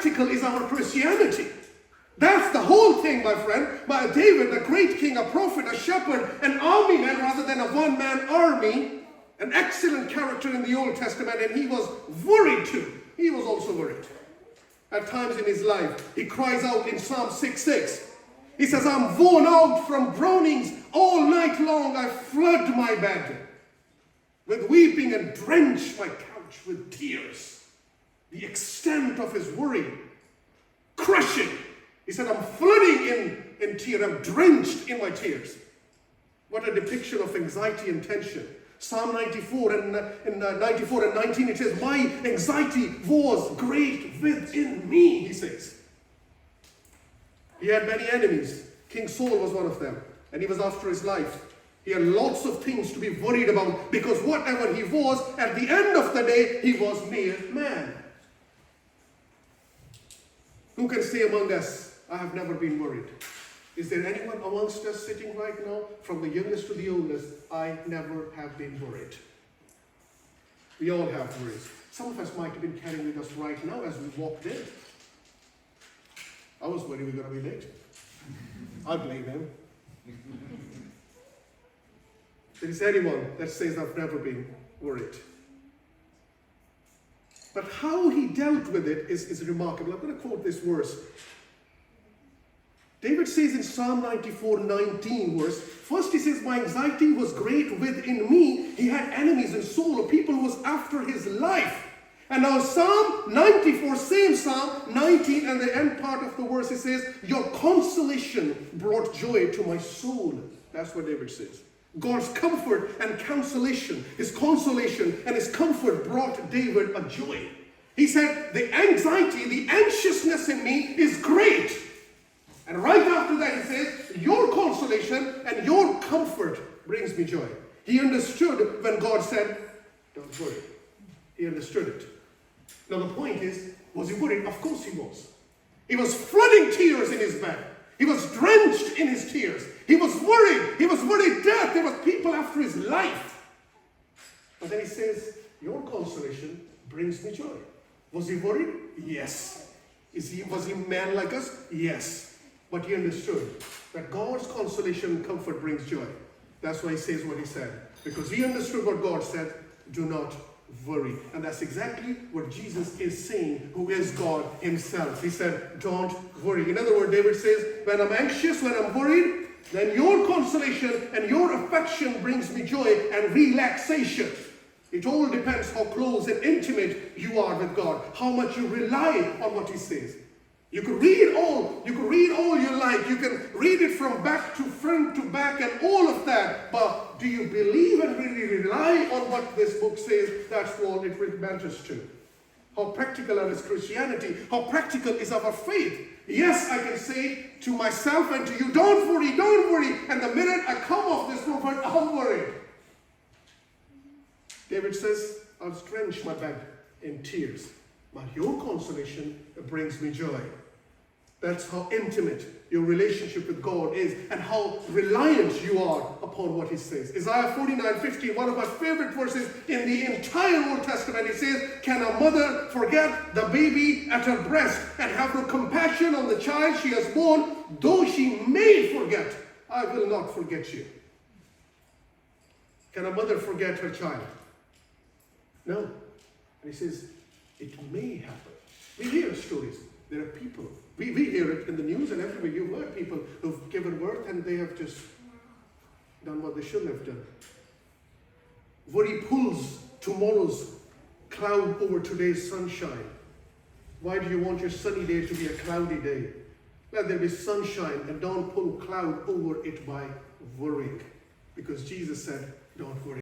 practical is our Christianity? That's the whole thing, my friend. David, the great king, a prophet, a shepherd, an army man rather than a one-man army, an excellent character in the Old Testament, and he was worried too. He was also worried. At times in his life, he cries out in Psalm 6:6. He says, I'm worn out from groanings. All night long I flood my bed with weeping and drench my couch with tears. The extent of his worry, crushing. He said, I'm flooding in tears. I'm drenched in my tears. What a depiction of anxiety and tension. Psalm 94 and 19, it says, my anxiety was great within me, he says. He had many enemies. King Saul was one of them. And he was after his life. He had lots of things to be worried about because whatever he was, at the end of the day, he was mere man. Who can say among us, I have never been worried? Is there anyone amongst us sitting right now, from the youngest to the oldest, I never have been worried? We all have worries. Some of us might have been carrying with us right now as we walked in. I was worried we were going to be late. I blame him. There is anyone that says I've never been worried. But how he dealt with it is remarkable. I'm going to quote this verse. David says in Psalm 94:19 verse, first he says, my anxiety was great within me. He had enemies and Saul, or people who was after his life. And now Psalm 94, same Psalm 19, and the end part of the verse, it says, your consolation brought joy to my soul. That's what David says. God's comfort and consolation, his consolation and his comfort brought David a joy. He said, the anxiety, the anxiousness in me is great. And right after that he says, your consolation and your comfort brings me joy. He understood when God said, don't worry. He understood it. Now the point is, was he worried? Of course he was. He was flooding tears in his bed. He was drenched in his tears. He was worried. He was worried death. There was people after his life. But then he says, your consolation brings me joy. Was he worried? Yes. Was he a man like us? Yes. But he understood that God's consolation and comfort brings joy. That's why he says what he said. Because he understood what God said, do not worry. And that's exactly what Jesus is saying, who is God himself. He said, don't worry. In other words, David says, when I'm anxious, when I'm worried, then your consolation and your affection brings me joy and relaxation. It all depends how close and intimate you are with God, how much you rely on what he says. You can read all you like. You can read it from back to front to back and all of that. But do you believe and really rely on what this book says? That's all it really matters to. How practical is Christianity? How practical is our faith? Yes, I can say to myself and to you, don't worry, don't worry. And the minute I come off this roof, I'm worried. David says, I've drenched my bed in tears. But your consolation brings me joy. That's how intimate your relationship with God is and how reliant you are upon what he says. Isaiah 49:15, one of my favorite verses in the entire Old Testament. It says, can a mother forget the baby at her breast and have no compassion on the child she has born? Though she may forget, I will not forget you. Can a mother forget her child? No. And he says, it may happen. We hear stories. There are people. We hear it in the news and everywhere. You've heard people who've given birth and they have just done what they shouldn't have done. Worry pulls tomorrow's cloud over today's sunshine. Why do you want your sunny day to be a cloudy day? Let there be sunshine and don't pull cloud over it by worrying. Because Jesus said, don't worry.